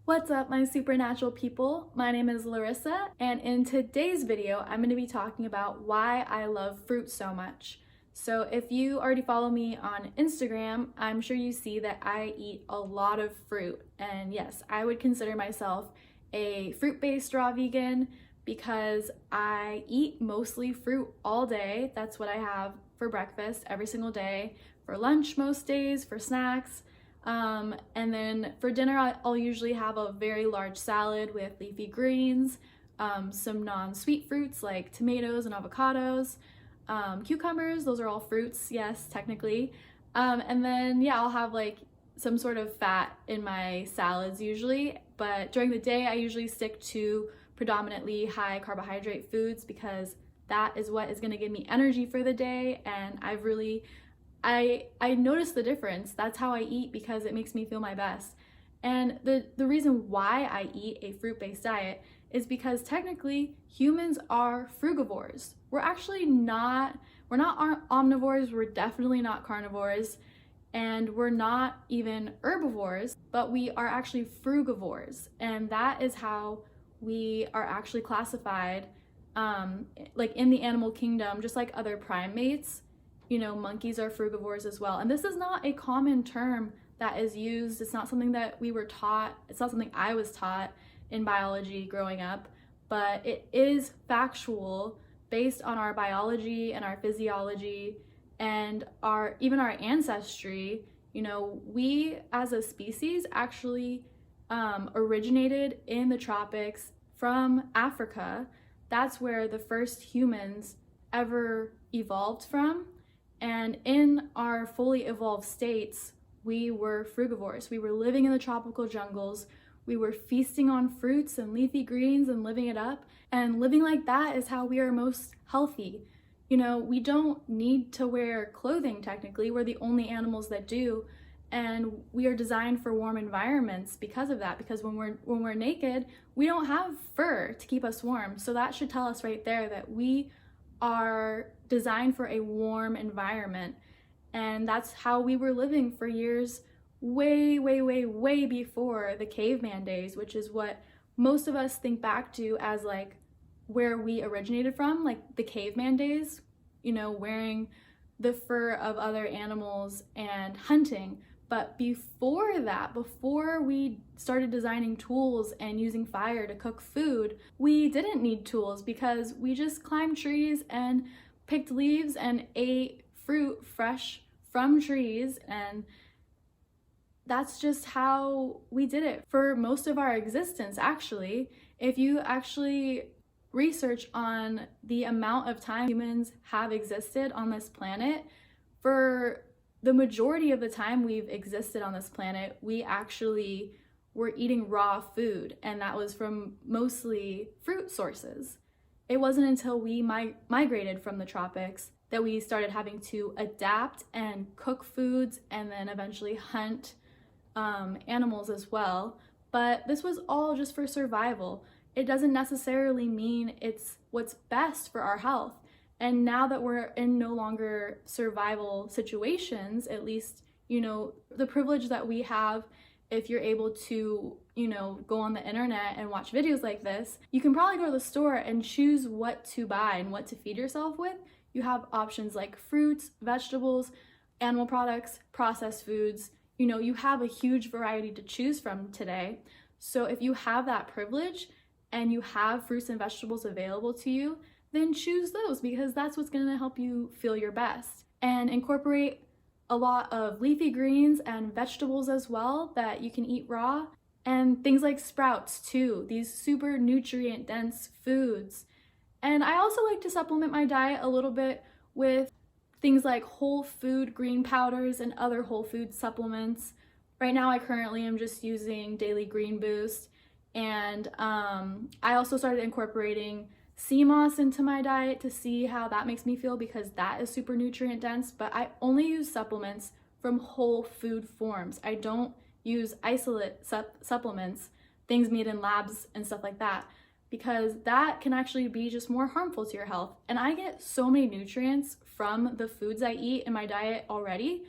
What's up, my supernatural people? My name is Larissa, and in today's video, I'm going to be talking about why I love fruit so much. So if you already follow me on Instagram, I'm sure you see that I eat a lot of fruit. And yes, I would consider myself a fruit-based raw vegan because I eat mostly fruit all day. That's what I have for breakfast every single day, for lunch most days, for snacks. And then for dinner, I'll usually have a very large salad with leafy greens, some non-sweet fruits like tomatoes and avocados, cucumbers, those are all fruits, yes, technically. And then, yeah, I'll have like some sort of fat in my salads usually, but during the day, I usually stick to predominantly high carbohydrate foods because that is what is going to give me energy for the day, and I notice the difference. That's how I eat because it makes me feel my best. And the reason why I eat a fruit-based diet is because technically humans are frugivores. We're not omnivores, we're definitely not carnivores, and we're not even herbivores, but we are actually frugivores. And that is how we are actually classified like in the animal kingdom, just like other primates. You know, monkeys are frugivores as well. And this is not a common term that is used. It's not something that we were taught. It's not something I was taught in biology growing up, but it is factual based on our biology and our physiology and even our ancestry. You know, we as a species actually originated in the tropics from Africa. That's where the first humans ever evolved from. And in our fully evolved states, we were frugivores. We were living in the tropical jungles. We were feasting on fruits and leafy greens and living it up. And living like that is how we are most healthy. You know, we don't need to wear clothing technically. We're the only animals that do. And we are designed for warm environments because of that. Because when we're naked, we don't have fur to keep us warm. So that should tell us right there that we are designed for a warm environment. And that's how we were living for years, way before the caveman days, which is what most of us think back to as like where we originated from, like the caveman days, you know, wearing the fur of other animals and hunting. But before that, before we started designing tools and using fire to cook food, we didn't need tools because we just climbed trees and picked leaves and ate fruit fresh from trees, and that's just how we did it for most of our existence. Actually, if you actually research on the amount of time humans have existed on this planet, for the majority of the time we've existed on this planet, we actually were eating raw food, and that was from mostly fruit sources. It wasn't until we migrated from the tropics that we started having to adapt and cook foods and then eventually hunt animals as well. But this was all just for survival. It doesn't necessarily mean it's what's best for our health. And now that we're in no longer survival situations, at least, you know, the privilege that we have, if you're able to, you know, go on the internet and watch videos like this, you can probably go to the store and choose what to buy and what to feed yourself with. You have options like fruits, vegetables, animal products, processed foods. You know, you have a huge variety to choose from today. So if you have that privilege and you have fruits and vegetables available to you, then choose those because that's what's going to help you feel your best. And incorporate a lot of leafy greens and vegetables as well that you can eat raw, and things like sprouts too, these super nutrient dense foods. And I also like to supplement my diet a little bit with things like whole food green powders and other whole food supplements. Right now I currently am just using Daily Green Boost, and I also started incorporating sea moss into my diet to see how that makes me feel because that is super nutrient dense. But I only use supplements from whole food forms. I don't use isolate supplements, things made in labs and stuff like that, because that can actually be just more harmful to your health. And I get so many nutrients from the foods I eat in my diet already,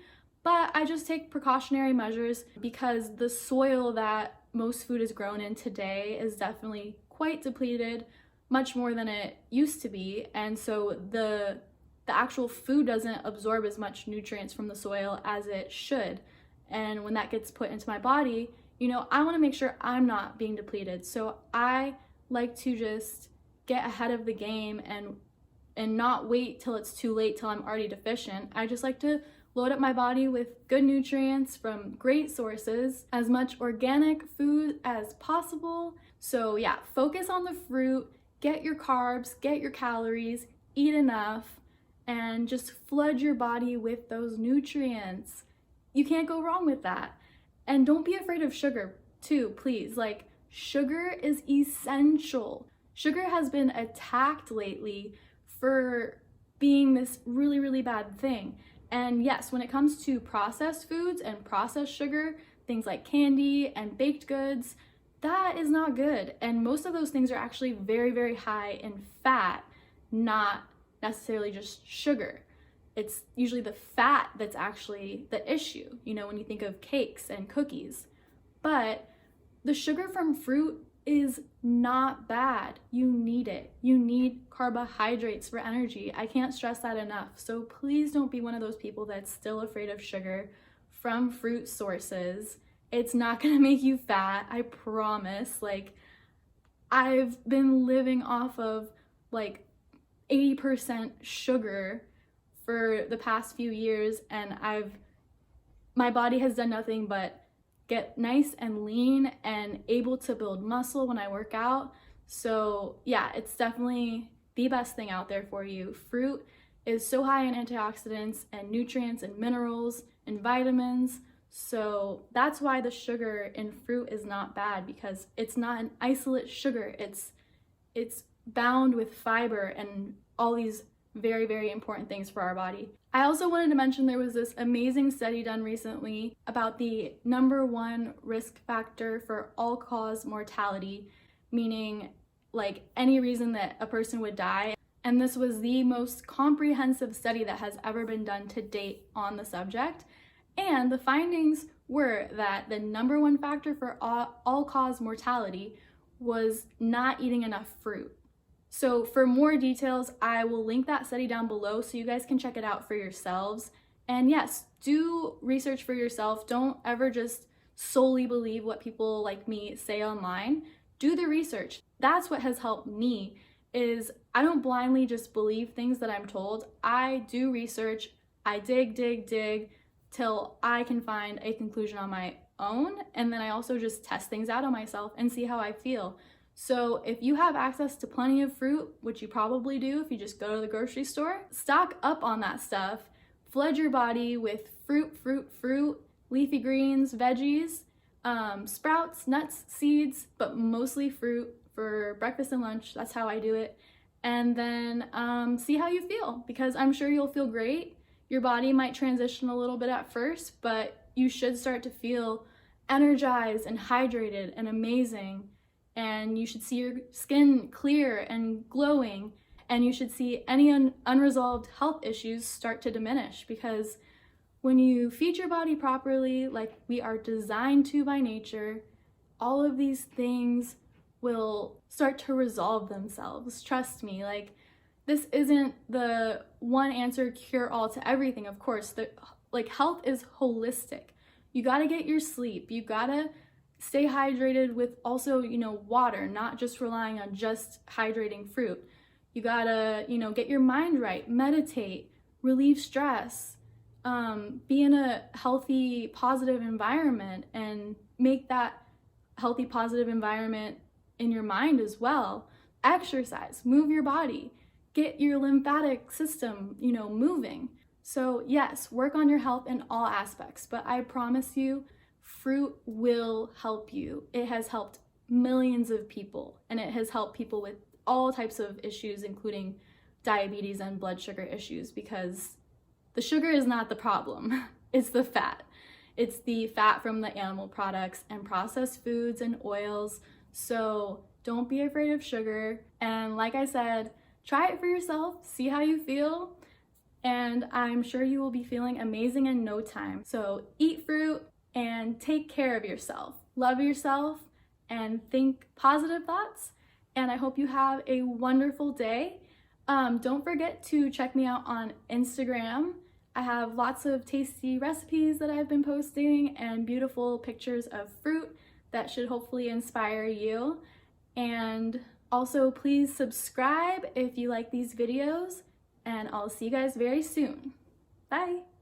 but I just take precautionary measures because the soil that most food is grown in today is definitely quite depleted, much more than it used to be. And so the actual food doesn't absorb as much nutrients from the soil as it should. And when that gets put into my body, I want to make sure I'm not being depleted. So I like to just get ahead of the game and not wait till it's too late, till I'm already deficient. I just like to load up my body with good nutrients from great sources, as much organic food as possible. So yeah, focus on the fruit, get your carbs, get your calories, eat enough, and just flood your body with those nutrients. You can't go wrong with that. And don't be afraid of sugar too, please. Like, sugar is essential. Sugar has been attacked lately for being this really, really bad thing. And yes, when it comes to processed foods and processed sugar, things like candy and baked goods, that is not good. And most of those things are actually very, very high in fat, not necessarily just sugar. It's usually the fat that's actually the issue, when you think of cakes and cookies. But the sugar from fruit is not bad. You need it. You need carbohydrates for energy. I can't stress that enough. So please don't be one of those people that's still afraid of sugar from fruit sources. It's not gonna make you fat, I promise. Like, I've been living off of like 80% sugar for the past few years, and my body has done nothing but get nice and lean and able to build muscle when I work out. So yeah, it's definitely the best thing out there for you. Fruit is so high in antioxidants and nutrients and minerals and vitamins. So that's why the sugar in fruit is not bad, because it's not an isolate sugar. It's bound with fiber and all these very, very important things for our body. I also wanted to mention there was this amazing study done recently about the #1 risk factor for all-cause mortality, meaning like any reason that a person would die. And this was the most comprehensive study that has ever been done to date on the subject. And the findings were that the #1 factor for all-cause mortality was not eating enough fruit. So for more details, I will link that study down below so you guys can check it out for yourselves. And yes, do research for yourself. Don't ever just solely believe what people like me say online. Do the research. That's what has helped me, is I don't blindly just believe things that I'm told. I do research. I dig till I can find a conclusion on my own. And then I also just test things out on myself and see how I feel. So if you have access to plenty of fruit, which you probably do if you just go to the grocery store, stock up on that stuff. Flood your body with fruit, leafy greens, veggies, sprouts, nuts, seeds, but mostly fruit for breakfast and lunch. That's how I do it. And then see how you feel, because I'm sure you'll feel great. Your body might transition a little bit at first, but you should start to feel energized and hydrated and amazing. And you should see your skin clear and glowing, and you should see any unresolved health issues start to diminish, because when you feed your body properly, like we are designed to by nature, all of these things will start to resolve themselves. Trust me, like, this isn't the one answer cure all to everything. Of course, health is holistic. You gotta get your sleep. You gotta stay hydrated with also, water, not just relying on just hydrating fruit. You gotta, get your mind right, meditate, relieve stress, be in a healthy, positive environment, and make that healthy, positive environment in your mind as well. Exercise, move your body, get your lymphatic system, moving. So yes, work on your health in all aspects, but I promise you, fruit will help you. It has helped millions of people, and it has helped people with all types of issues, including diabetes and blood sugar issues, because the sugar is not the problem. It's the fat. It's the fat from the animal products and processed foods and oils. So don't be afraid of sugar. And like I said, try it for yourself, see how you feel, and I'm sure you will be feeling amazing in no time. So eat fruit and take care of yourself. Love yourself, and think positive thoughts. And I hope you have a wonderful day. Don't forget to check me out on Instagram. I have lots of tasty recipes that I've been posting and beautiful pictures of fruit that should hopefully inspire you. And also please subscribe if you like these videos, and I'll see you guys very soon. Bye!